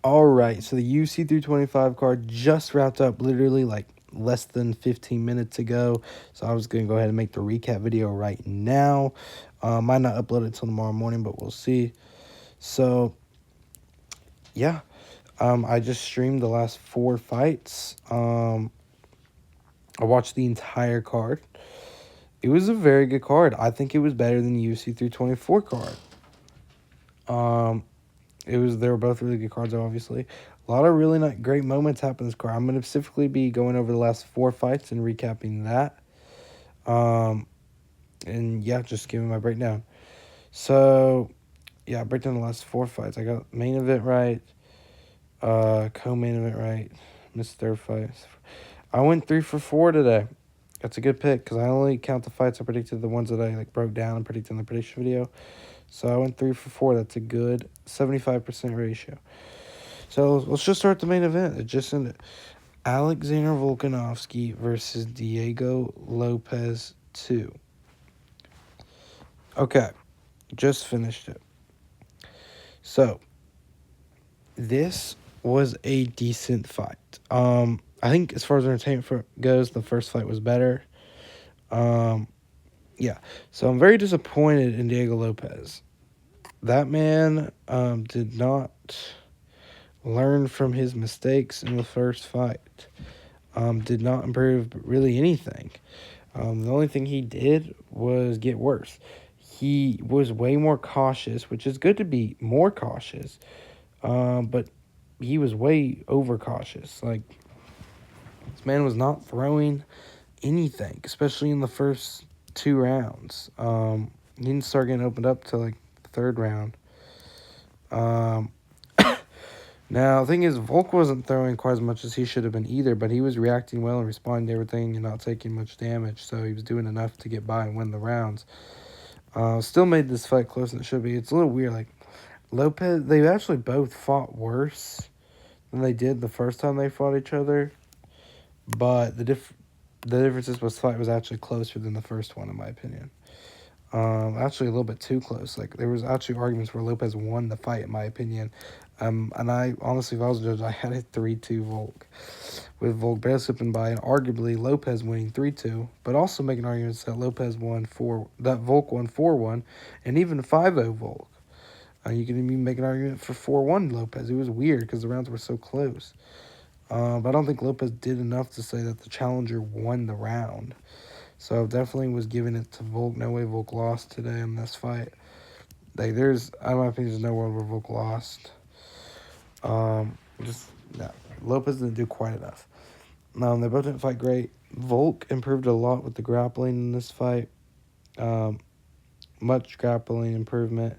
All right, so the UFC 325 card just wrapped up literally like less than 15 minutes ago. So I was going to go ahead and make the recap video right now. Might not upload it till tomorrow morning, but we'll see. So, yeah, I just streamed the last 4 fights. I watched the entire card. It was a very good card. I think it was better than the UFC 324 card. They were both really good cards, obviously. A lot of really not great moments happened in this card. I'm going to specifically be going over the last 4 fights and recapping that. And yeah, just giving my breakdown. So, yeah, break down the last 4 fights. I got main event right, co-main event right, missed third fight. I went 3 for 4 today. That's a good pick because I only count the fights I predicted, the ones that I broke down and predicted in the prediction video. So I went 3 for 4. That's a good 75% ratio. So let's just start the main event. It just ended. Alexander Volkanovski versus Diego Lopes 2. Okay, just finished it. So this was a decent fight. I think as far as entertainment goes, the first fight was better. Yeah. So I'm very disappointed in Diego Lopes. That man did not learn from his mistakes in the first fight. Did not improve really anything. The only thing he did was get worse. He was way more cautious, which is good to be more cautious. But he was way overcautious. Like, this man was not throwing anything, especially in the first 2 rounds. He didn't start getting opened up till like the third round. Now, the thing is, Volk wasn't throwing quite as much as he should have been either, but he was reacting well and responding to everything and not taking much damage, so he was doing enough to get by and win the rounds. Still made this fight closer than it should be. It's a little weird. Like, Lopes, they actually both fought worse than they did the first time they fought each other, but the difference is this fight was actually closer than the first one, in my opinion. Actually a little bit too close. Like, there was actually arguments where Lopes won the fight, in my opinion. And I honestly, if I was a judge, I had it 3-2 Volk, with Volk barely slipping by, and arguably Lopes winning 3-2, but also making arguments that Volk won 4-1, and even 5-0 Volk. You can even make an argument for 4-1 Lopes. It was weird because the rounds were so close. But I don't think Lopes did enough to say that the challenger won the round. So definitely was giving it to Volk. No way Volk lost today in this fight. Like, in my opinion, there's no world where Volk lost. Lopes didn't do quite enough. They both didn't fight great. Volk improved a lot with the grappling in this fight. Much grappling improvement.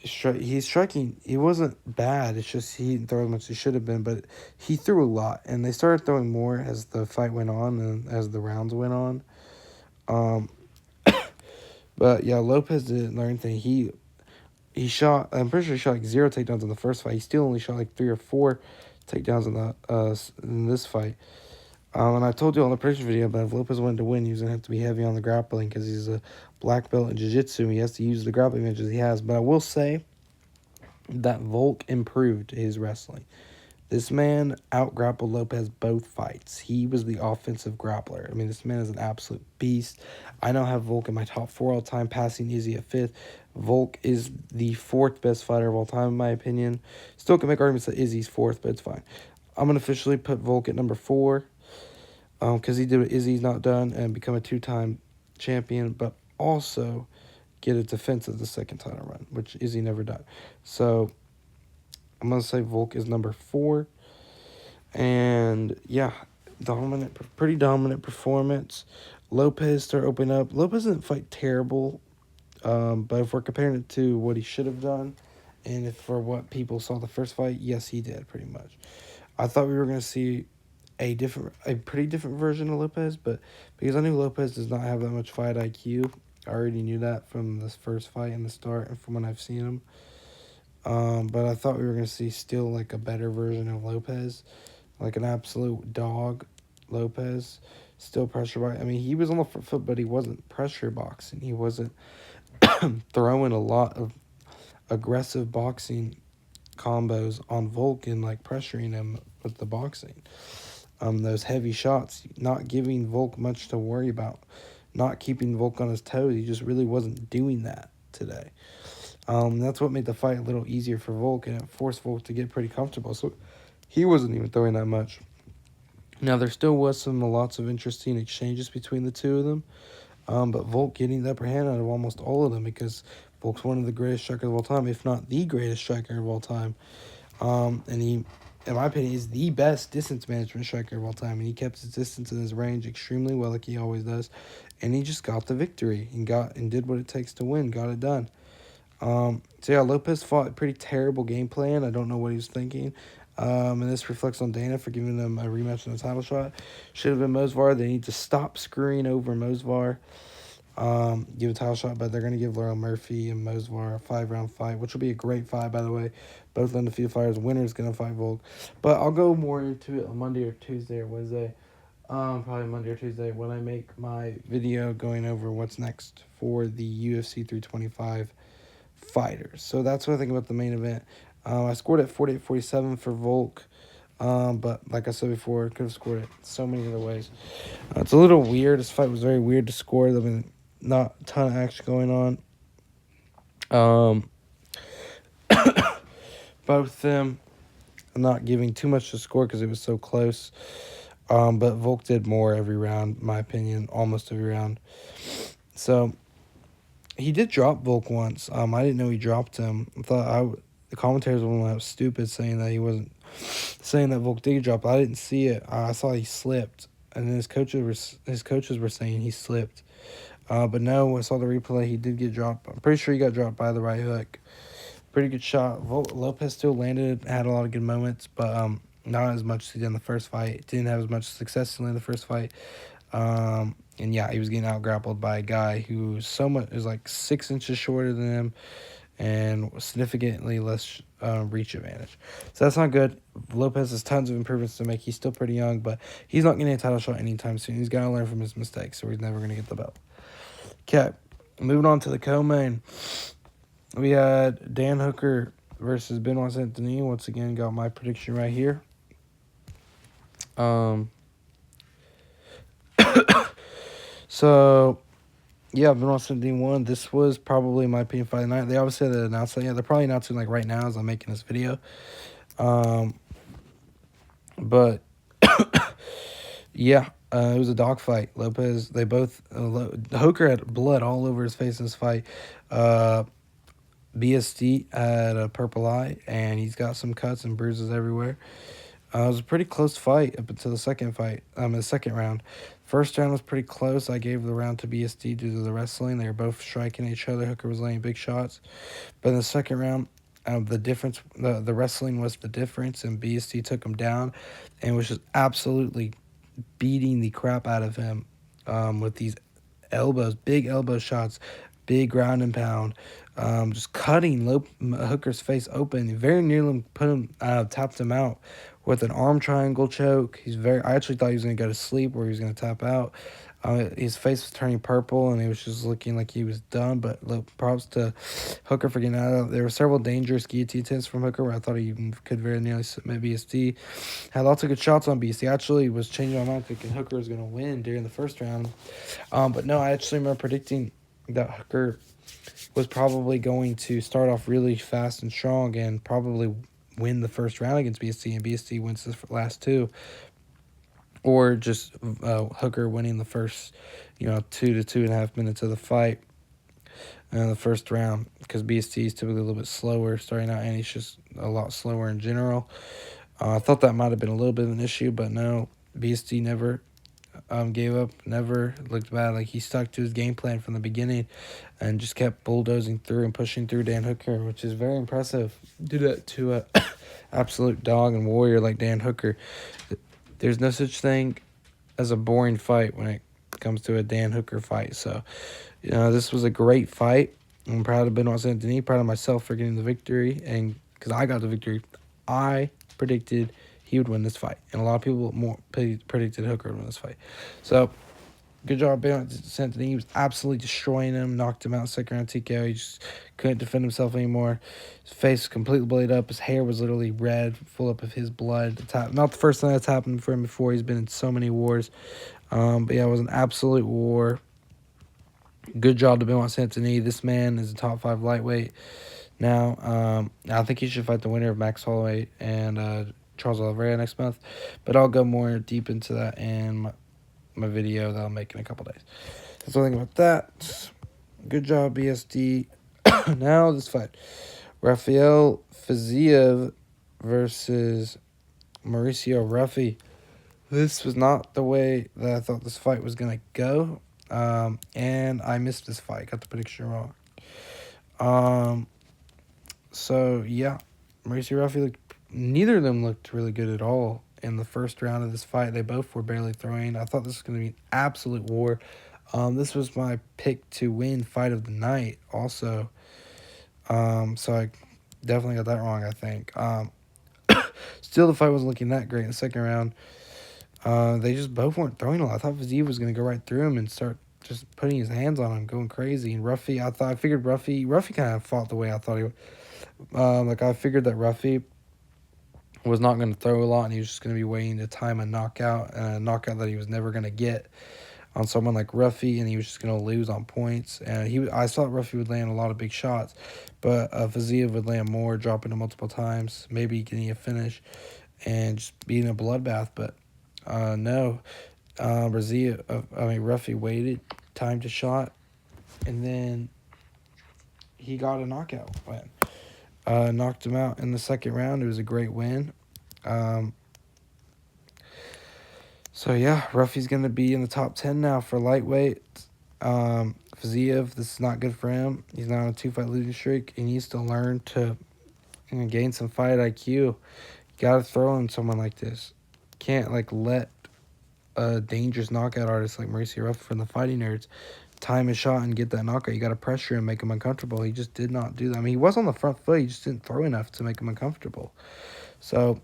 He's striking. He wasn't bad. It's just he didn't throw as much as he should have been, but he threw a lot, and they started throwing more as the fight went on and as the rounds went on. But yeah, Lopes didn't learn anything. He shot. I'm pretty sure he shot like 0 takedowns in the first fight. He still only shot like 3 or 4 takedowns in this fight. And I told you on the prediction video, but if Lopes wanted to win, he was gonna have to be heavy on the grappling because he's a black belt in jiu-jitsu. He has to use the grappling edges he has. But I will say that Volk improved his wrestling. This man out-grappled Lopes both fights. He was the offensive grappler. I mean, this man is an absolute beast. I now have Volk in my top 4 all time, passing Izzy at 5th. Volk is the 4th best fighter of all time, in my opinion. Still can make arguments that Izzy's 4th, but it's fine. I'm going to officially put Volk at number 4 because he did what Izzy's not done and become a 2-time champion, but also get a defense of the second title run, which Izzy never done. So I'm going to say Volk is number 4. And yeah, pretty dominant performance. Lopes started opening up. Lopes didn't fight terrible, but if we're comparing it to what he should have done, and if for what people saw the first fight, yes, he did pretty much. I thought we were going to see a pretty different version of Lopes, but because I knew Lopes does not have that much fight IQ, I already knew that from this first fight in the start and from when I've seen him. But I thought we were going to see still like a better version of Lopes, like an absolute dog Lopes, still pressure boxing. I mean, he was on the front foot, but he wasn't pressure boxing. He wasn't throwing a lot of aggressive boxing combos on Volk and like pressuring him with the boxing. Those heavy shots, not giving Volk much to worry about, not keeping Volk on his toes. He just really wasn't doing that today. That's what made the fight a little easier for Volk, and it forced Volk to get pretty comfortable. So he wasn't even throwing that much. Now, there still was lots of interesting exchanges between the two of them, but Volk getting the upper hand out of almost all of them because Volk's one of the greatest strikers of all time, if not the greatest striker of all time. And he, in my opinion, is the best distance management striker of all time. And he kept his distance and his range extremely well, like he always does. And he just got the victory and did what it takes to win, got it done. So yeah, Lopes fought a pretty terrible game plan. I don't know what he was thinking. And this reflects on Dana for giving them a rematch in the title shot. Should have been Mosvar. They need to stop screwing over Mosvar. Give a title shot, but they're going to give Laurel Murphy and Mosvar a 5-round fight, which will be a great fight, by the way. Both undefeated fighters. Winner's going to fight Volk. But I'll go more into it on Monday or Tuesday or Wednesday. Probably Monday or Tuesday when I make my video going over what's next for the UFC 325 fighters. So that's what I think about the main event. I scored at 48-47 for Volk. But like I said before, could have scored it so many other ways. It's a little weird. This fight was very weird to score. I mean, not a ton of action going on. Both of them, I'm not giving too much to score because it was so close. But Volk did more every round, in my opinion, almost every round. So he did drop Volk once. I didn't know he dropped him. I thought the commentators were that was stupid saying that he wasn't saying that Volk did drop. I didn't see it. I saw he slipped, and then his coaches were saying he slipped. But no, I saw the replay. He did get dropped. I'm pretty sure he got dropped by the right hook. Pretty good shot. Lopes still landed, had a lot of good moments, but not as much as he did in the first fight. Didn't have as much success in the first fight. And yeah, he was getting out grappled by a guy who is like 6 inches shorter than him and significantly less reach advantage. So that's not good. Lopes has tons of improvements to make. He's still pretty young, but he's not getting a title shot anytime soon. He's got to learn from his mistakes, or he's never going to get the belt. Okay, moving on to the co-main. We had Dan Hooker versus Benoit Saint-Denis. Once again, got my prediction right here. So, yeah, Benoit Saint-Denis won. This was probably my opinion fight of the night. They obviously had announced that. Yeah, they're probably announcing like right now as I'm making this video. But yeah, it was a dogfight. Lopes, they both Hooker had blood all over his face in this fight. BSD had a purple eye, and he's got some cuts and bruises everywhere. It was a pretty close fight up until the second round. First round was pretty close. I gave the round to BSD due to the wrestling. They were both striking each other. Hooker was laying big shots. But in the second round, the wrestling was the difference, and BSD took him down and was just absolutely beating the crap out of him with these elbows, big elbow shots, big ground and pound, just cutting Hooker's face open. Very nearly tapped him out with an arm triangle choke. I actually thought he was going to go to sleep or he was going to tap out. His face was turning purple and he was just looking like he was done. But props to Hooker for getting out of it. There were several dangerous guillotine attempts from Hooker where I thought he could very nearly submit BSD. Had lots of good shots on BSD. Actually was changing my mind thinking Hooker was going to win during the first round. But no, I actually remember predicting that Hooker was probably going to start off really fast and strong and probably win the first round against BSD, and BSD wins the last two. Or just Hooker winning the first, 2 to 2.5 minutes of the fight in the first round, because BSD is typically a little bit slower starting out, and he's just a lot slower in general. I thought that might have been a little bit of an issue, but no, BSD never gave up, never looked bad. Like, he stuck to his game plan from the beginning and just kept bulldozing through and pushing through Dan Hooker, which is very impressive. Do that to a absolute dog and warrior like Dan Hooker. There's no such thing as a boring fight when it comes to a Dan Hooker fight. So, this was a great fight. I'm proud of Benoit Saint-Denis, proud of myself for getting the victory, and because I got the victory, I predicted he would win this fight, and a lot of people predicted Hooker would win this fight. So, Good job, Santini. He was absolutely destroying him, knocked him out second round TKO. He just couldn't defend himself anymore. His face was completely blooded up. His hair was literally red, full up of his blood. Not the first time that's happened for him before. He's been in so many wars. But yeah, it was an absolute war. Good job to Benoit Santini. This man is a top 5 lightweight now. I think he should fight the winner of Max Holloway and Charles Oliveira next month. But I'll go more deep into that in my video that I'll make in a couple days. That's all I think about that. Good job, BSD. Now this fight. Rafael Fiziev versus Mauricio Ruffy. This was not the way that I thought this fight was going to go. And I missed this fight. Got the prediction wrong. So, yeah. Mauricio Ruffy neither of them looked really good at all in the first round of this fight. They both were barely throwing. I thought this was going to be an absolute war. This was my pick to win fight of the night also. So I definitely got that wrong, I think. Still, the fight wasn't looking that great in the second round. They just both weren't throwing a lot. I thought Fiziev was going to go right through him and start just putting his hands on him, going crazy. And Ruffy, I figured Ruffy kind of fought the way I thought he would. I figured that Ruffy was not going to throw a lot, and he was just going to be waiting to time a knockout that he was never going to get on someone like Ruffy, and he was just going to lose on points. And I thought Ruffy would land a lot of big shots, but Fiziev would land more, dropping him multiple times, maybe getting a finish, and just being a bloodbath. But no, Ruffy waited, timed a shot, and then he got a knockout win. Knocked him out in the second round. It was a great win. So, yeah, Ruffy's going to be in the top 10 now for lightweight. Fiziev, this is not good for him. He's not on a 2-fight losing streak. He needs to learn to gain some fight IQ. You got to throw in someone like this. Can't, let a dangerous knockout artist like Mauricio Ruffy from the Fighting Nerds time his shot and get that knockout. You got to pressure him, make him uncomfortable. He just did not do that. I mean, he was on the front foot. He just didn't throw enough to make him uncomfortable. So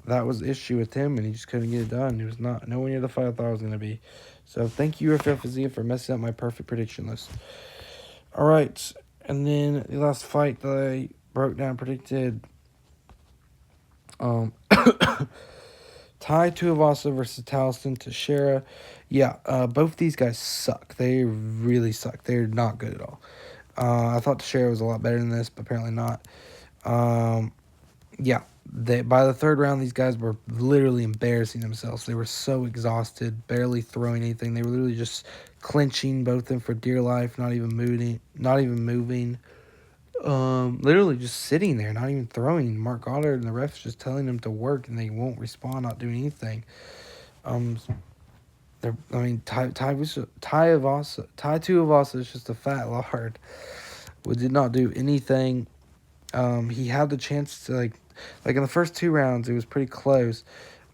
that was the issue with him, and he just couldn't get it done. He was nowhere near the fight I thought it was going to be. So thank you, Rafael Fiziev, for messing up my perfect prediction list. All right, and then the last fight that I broke down predicted, Tai Tuivasa versus Talisman Teixeira. Yeah, both these guys suck. They really suck. They're not good at all. I thought Teixeira was a lot better than this, but apparently not. Yeah, by the third round, these guys were literally embarrassing themselves. They were so exhausted, barely throwing anything. They were literally just clinching, both of them for dear life, not even moving. Literally just sitting there, not even throwing. Mark Goddard and the refs just telling them to work, and they won't respond, not doing anything. Tai Tuivasa is just a fat lard. Did not do anything. He had the chance to in the first 2 rounds, it was pretty close.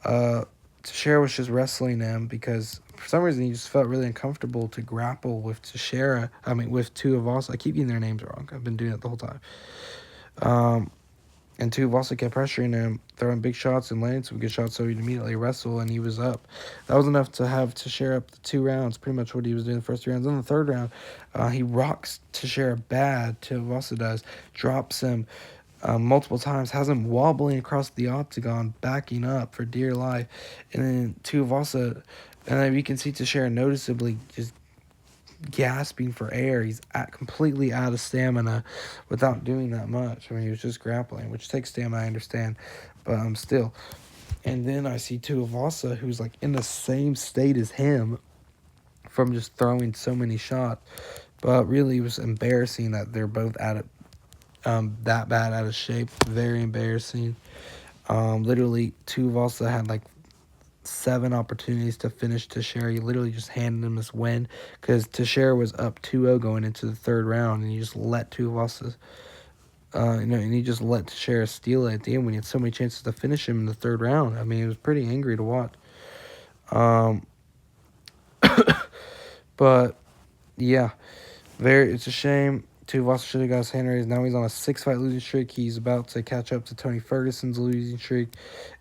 Teixeira was just wrestling him because for some reason he just felt really uncomfortable to grapple with Teixeira. With Tuivasa. I keep getting their names wrong. I've been doing it the whole time. And Tuivasa kept pressuring him, throwing big shots and landing some good shots, so he'd immediately wrestle, and he was up. That was enough to have Teixeira up the 2 rounds, pretty much what he was doing the first 3 rounds. In the third round, he rocks Teixeira bad, Tuivasa does, drops him multiple times, has him wobbling across the octagon, backing up for dear life. And then Tuivasa, and then you can see Teixeira noticeably just gasping for air. He's completely out of stamina without doing that much. He was just grappling, which takes stamina, I understand, but still. And then I see Tuivasa, who's in the same state as him from just throwing so many shots. But really, it was embarrassing that they're both that bad out of shape. Very embarrassing. Literally, Tuivasa had 7 opportunities to finish Teixeira. He literally just handed him this win because Teixeira was up 2-0 going into the third round, and he just let Tuivasa, and he just let Teixeira steal it at the end when he had so many chances to finish him in the third round. It was pretty angry to watch. But yeah, it's a shame. Tuivasa should have got his hand raised. Now he's on a 6-fight losing streak. He's about to catch up to Tony Ferguson's losing streak.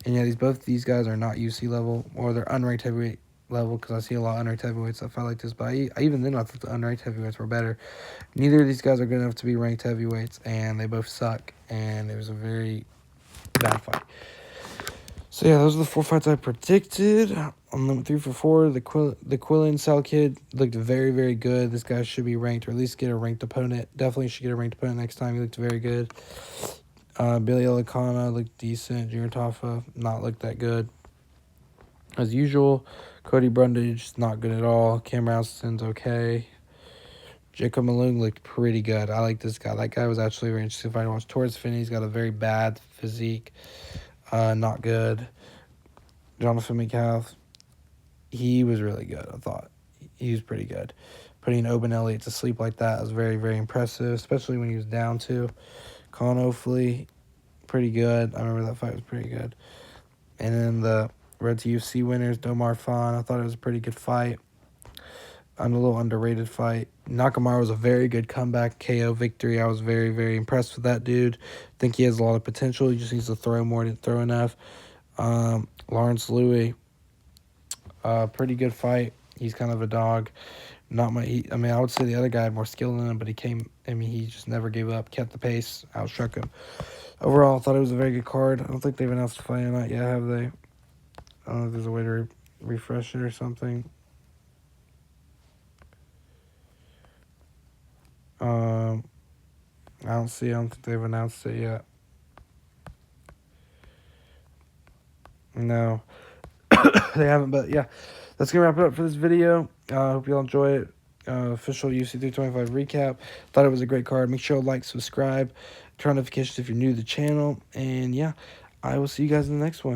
And yeah, both these guys are not UFC level, or they're unranked heavyweight level because I see a lot of underranked heavyweights that fight like this. But even then, I thought the underranked heavyweights were better. Neither of these guys are good enough to be ranked heavyweights, and they both suck. And it was a very bad fight. So yeah, those are the 4 fights I predicted. I'm 3 for 4. The Quillen Sal kid looked very, very good. This guy should be ranked, or at least get a ranked opponent. Definitely should get a ranked opponent next time. He looked very good. Billy Elikana looked decent. Junior Tafa not looked that good. As usual, Cody Brundage not good at all. Cam Ralston's okay. Jacob Malone looked pretty good. I like this guy. That guy was actually very interesting fight to watch. Torres Finney, he's got a very bad physique. Not good. Jonathan McCalf, he was really good, I thought. He was pretty good. Putting Oben Elliott to sleep like that was very, very impressive, especially when he was down to. Colin Ofley, pretty good. I remember that fight was pretty good. And then the Red to UFC winners, Domar Fawn, I thought it was a pretty good fight. A little underrated fight. Nakamura was a very good comeback KO victory. I was very, very impressed with that dude. I think he has a lot of potential. He just needs to throw more than throw enough. Lawrence Louis, pretty good fight. He's kind of a dog. I would say the other guy had more skill than him, but he just never gave up, kept the pace, outstruck him. Overall, I thought it was a very good card. I don't think they've announced the fight or not yet, have they? I don't know if there's a way to refresh it or something. I don't think they've announced it yet. No, they haven't, but yeah, that's going to wrap it up for this video. Hope you all enjoy it. Official UFC 325 recap. Thought it was a great card. Make sure to like, subscribe, turn on notifications if you're new to the channel, and yeah, I will see you guys in the next one.